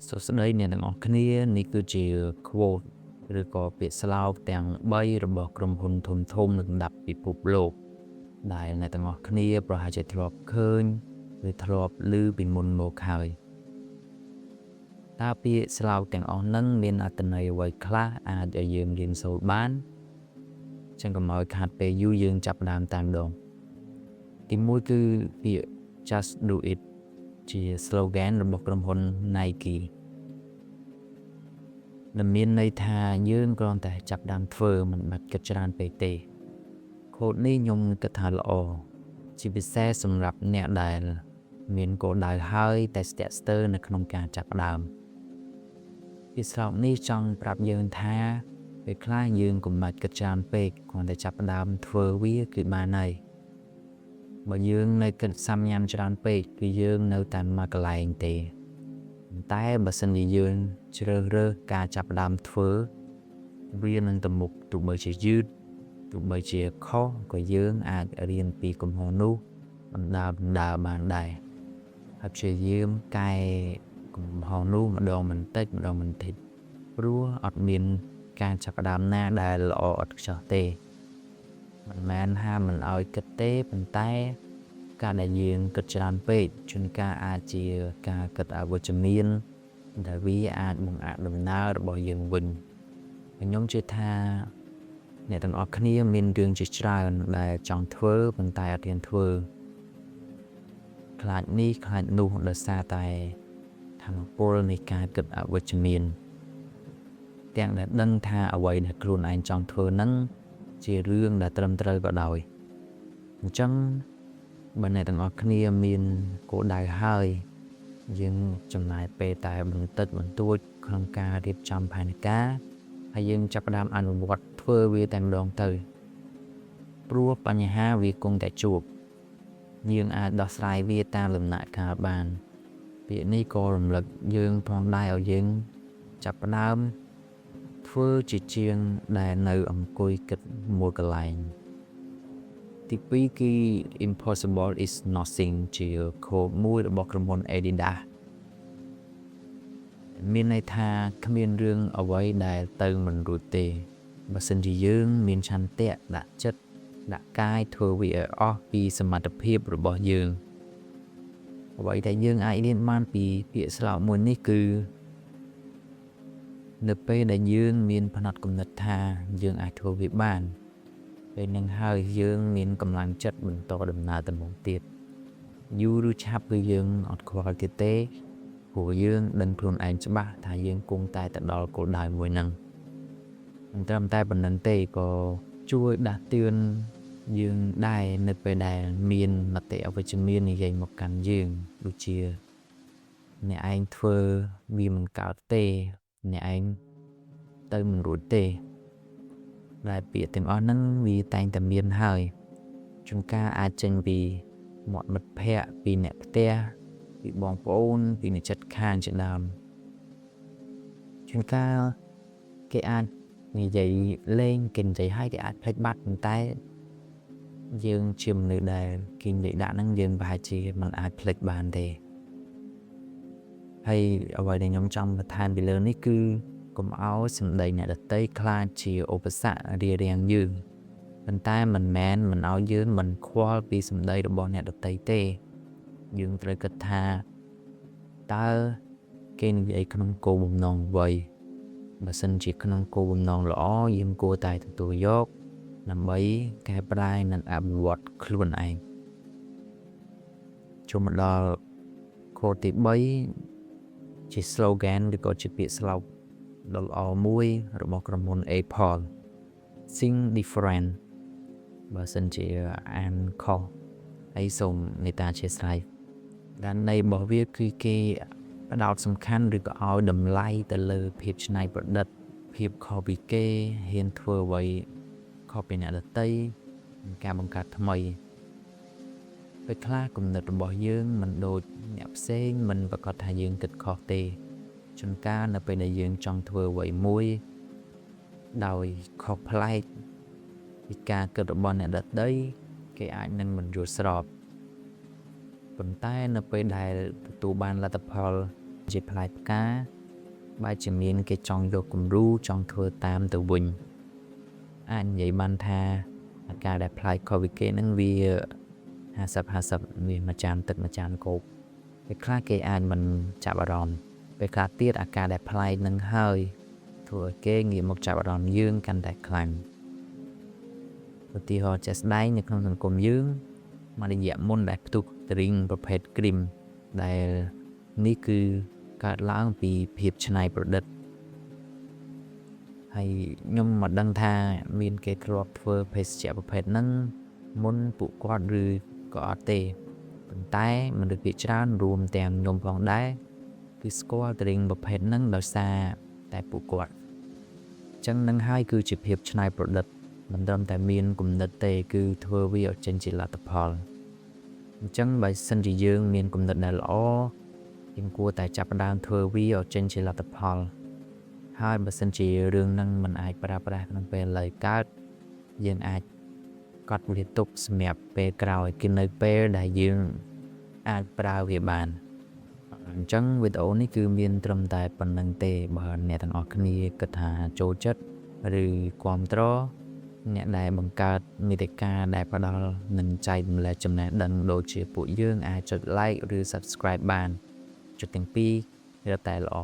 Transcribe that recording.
សួស្តីអ្នកទាំងអស់គ្នានេះគឺជា quote ឬក៏ពាក្យស្លោកទាំង3របស់ក្រុមហ៊ុនធំៗនៅកម្ពុជាពិភពលោកដែលអ្នកទាំងអស់គ្នាប្រហែលជាធ្លាប់ឃើញឬធ្លាប់ឮពីមុនមកហើយតើពាក្យស្លោកទាំងអស់ហ្នឹងមានអត្ថន័យអ្វីខ្លះអាចឲ្យយើងរៀនសូត្របានចឹងកុំឲ្យខាតពេលយូរយើងចាប់ផ្ដើមតែម្ដងទីមួយគឺពាក្យ just do it ជា slogan របស់ក្រុមហ៊ុន Nike ដែលមានន័យថាយើងគ្រាន់តែចាប់ផ្ដើមធ្វើមិនបាច់គិតច្រើនពេកទេខូដនេះខ្ញុំគិតថាល្អជាពិសេសសម្រាប់អ្នកដែលមានគោលដៅហើយតែស្ទាក់ស្ទើរនៅក្នុងការចាប់ផ្ដើមពាក្យស្លោកនេះចង់ប្រាប់យើងថាពេលខ្លះយើងកុំបាច់គិតច្រើនពេកគ្រាន់តែចាប់ផ្ដើមធ្វើវាគឺបានហើយបើយើងនៅគិតសាំញ៉ាំច្រើនពេកគឺយើងនៅតែមកកន្លែងទេតែបើសិនជាយើងជ្រើសរើសការចាប់ផ្ដើមធ្វើវានឹងទៅមុខទោះបីជាយឺតទោះបីជាខុសក៏យើងអាចរៀនពីកំហុសនោះបណ្ដើបានដែរហើយព្យាយាមកែកំហុសនោះម្ដងបន្តិចព្រោះអត់មានការចាប់ផ្ដើមណាដែលល្អឥតខ្ចោះទេមិនមែនហាមមិនឲ្យគិតទេប៉ុន្តែការដែលយើងគិតច្រើនពេកជួនកាលអាចជាការគិតអវិជ្ជមានដែលវាអាចបង្អាក់ដំណើររបស់យើងវិញខ្ញុំជឿថាអ្នកទាំងអស់គ្នាមានរឿងជាច្រើនដែលចង់ធ្វើប៉ុន្តែអត់ហ៊ានធ្វើខ្លាចនេះខ្លាចនោះដោយសារតែថាមពលនៃការគិតអវិជ្ជមានទាំងដែលដឹងថាអ្វីដែលខ្លួនឯងចង់ធ្វើហ្នឹងជារឿងដែលត្រឹមត្រូវក៏ដោយអញ្ចឹងបើអ្នកទាំងអស់គ្នាមានគោលដៅហើយយើងចំណាយពេលតែបន្តិចបន្តួចក្នុងការរៀបចំផែនការហើយយើងចាប់ផ្ដើមអនុវត្តធ្វើវាតែម្ដងទៅព្រោះបញ្ហាវាគង់តែជួបយើងអាចដោះស្រាយវាតាមដំណាក់កាលបានពាក្យនេះក៏រំលឹកយើងផងដែរឲ្យយើងចាប់ផ្ដើមធ្វើជាជាងដែលនៅអង្គុយគិតមួយកន្លែងទី2គឺ impossible is nothing ជាខូដមួយរបស់ក្រុមហ៊ុន Adidas មានន័យថាគ្មានរឿងអ្វីដែលទៅមិនរួចទេបើសិនជាយើងមានឆន្ទៈដាក់ចិត្តដាក់កាយធ្វើវាឲ្យអស់ពីសមត្ថភាពរបស់យើងអ្វីដែលយើងអាចរៀនបានពីពាក្យស្លោកមួយនេះគឺនៅពេលដែលយើងមានផ្នត់គំនិតថាយើងអាចធ្វើវាបានពេលនឹងហើយយើងមានកម្លាំងចិត្តបន្តដំណើរទៅមុខទៀតយូរឬឆាប់គឺយើងអត់ខ្វល់ទៀតទេព្រោះយើងដឹងខ្លួនឯងច្បាស់ថាយើងគង់តែទៅដល់គោលដៅមួយហ្នឹងមិនត្រឹមតែប៉ុណ្្នឹងទេក៏ជួយដាស់តឿនយើងដែរនៅពេលដែលមានមតិអវិជ្ជមាននិយាយមកកាន់យើងដូចជាអ្នកឯងធ្វើវាមិនកើតទេអ្នកឯងទៅមិនរួចទេដែលពាក្យទាំងអស់ហ្នឹងវាតែងតែមានហើយជួនកាលអាចចេញពីមាត់មិត្តភ័ក្តិពីអ្នកផ្ទះពីបងប្អូនពីអ្នកជិតខាងជាដើមជួនកាលគេអាចនិយាយលេងគេនិយាយឲ្យគេអាចភ្លេចបាត់ប៉ុន្តែយើងជាមនុស្សដែលគេនិយាយដាក់ហ្នឹងយើងប្រហែលជាមិនអាចភ្លេចបានទេហើយអ្វីដែលខ្ញុំចង់បន្ថែមពីលើនេះគឺកុំឲ្យសម្ដីអ្នកដទៃខ្លាចជាឧបសគ្គរារាំងយើងប៉ុន្តែមិនមែនមិនឲ្យយើងមិនខ្វល់ពីសម្ដីរបស់អ្នកដទៃទេយើងត្រូវគិតថាតើគេនិយាយក្នុងគោលបំណងអ្វីបើសិនជាក្នុងគោលបំណងល្អយើងគួរតែទទួលយកដើម្បីកែប្រែនិងអភិវឌ្ឍខ្លួនឯងចូលមកដល់ខូដទី3ជា slogan ឬក៏ជាពាក្យស្លោកដ៏ល្អមួយរបស់ក្រុមហ៊ុន Apple Think Different បើសិនជាអានខុសហើយសូមមេត្តាអធិស្ឋានដែលន័យរបស់វាគឺគេផ្ដោតសំខាន់ឬក៏ឲ្យតម្លៃទៅលើភាពច្នៃប្រឌិតភាពខុសពីគេហ៊ានធ្វើអ្វីខុសពីអ្នកដទៃការបង្កើតថ្មីពេលខ្លះគំនិតរបស់យើងមិនដូចអ្នកផ្សេងមិនប្រកាសថាយើងគិតខុសទេជួនកាលនៅពេលដែលយើងចង់ធ្វើអ្វីមួយដោយខុសប្លែកពីការគិតរបស់អ្នកដទៃគេអាចនឹងមិនយល់ស្របប៉ុន្តែនៅពេលដែលទទួលបានលទ្ធផល ជាផ្លែផ្កាបែរជាមានគេចង់យកគំរូចង់ធ្វើតាមទៅវិញអាចនិយាយបានថាអាការដែលផ្លែខុសពីគេហ្នឹងវា50-50វាមួយចានទឹកម្ចានគោកពេលខ្លះគេអាចមិនចាប់អារម្មណ៍ពេលខ្លះទៀតអាការដែលប្លែកនឹងហើយធ្វើឲ្យគេងាកមកចាប់អារម្មណ៍យើងកាន់តែខ្លាំងឧទាហរណ៍ជាក់ស្ដែងនៅក្នុងសង្គមយើងមួយរយៈមុនដែលផ្ទុះទ្រីងប្រភេទគ្រីមដែលនេះគឺកើតឡើងពីភាពច្នៃប្រឌិតហើយខ្ញុំមកដឹងថាមានគេធ្លាប់ធ្វើភេសជ្ជៈប្រភេទហ្នឹងមុនពួកគាត់ឬក៏អត់ទេប៉ុន្តែមនុស្សភាគច្រើនរួមទាំងខ្ញុំផងដែរគឺស្គាល់ទ្រីងប្រភេទហ្នឹងដោយសារតែពួកគាត់អញ្ចឹងនឹងហើយគឺជាភាពច្នៃប្រឌិតមិនត្រឹមតែមានគំនិតទេគឺធ្វើវាឲ្យចេញជាលទ្ធផលអញ្ចឹងបើសិនជាយើងមានគំនិតដែលល្អយើងគួរតែចាប់ផ្ដើមធ្វើវាឲ្យចេញជាលទ្ធផលហើយបើសិនជារឿងហ្នឹងมันអាចប្រើប្រាស់ក្នុងពេលឥឡូវកើតយើងអាចកត់វាទុកសម្រាប់ពេលក្រោយគឺនៅពេលដែលយើងអាចប្រើវាបានអញ្ចឹងវីដេអូនេះគឺមានត្រឹមតែប៉ុណ្្នឹងទេបើអ្នកទាំងអស់គ្នាគិតថាចូលចិត្តឬគាំទ្រអ្នកដែលបង្កើតមាតិកាដែលផ្ដល់និងចែករំលែកចំណេះដឹងដូចជាពួកយើងអាចចុច like ឬ subscribe បានចុចទាំងពីររឹតតែល្អ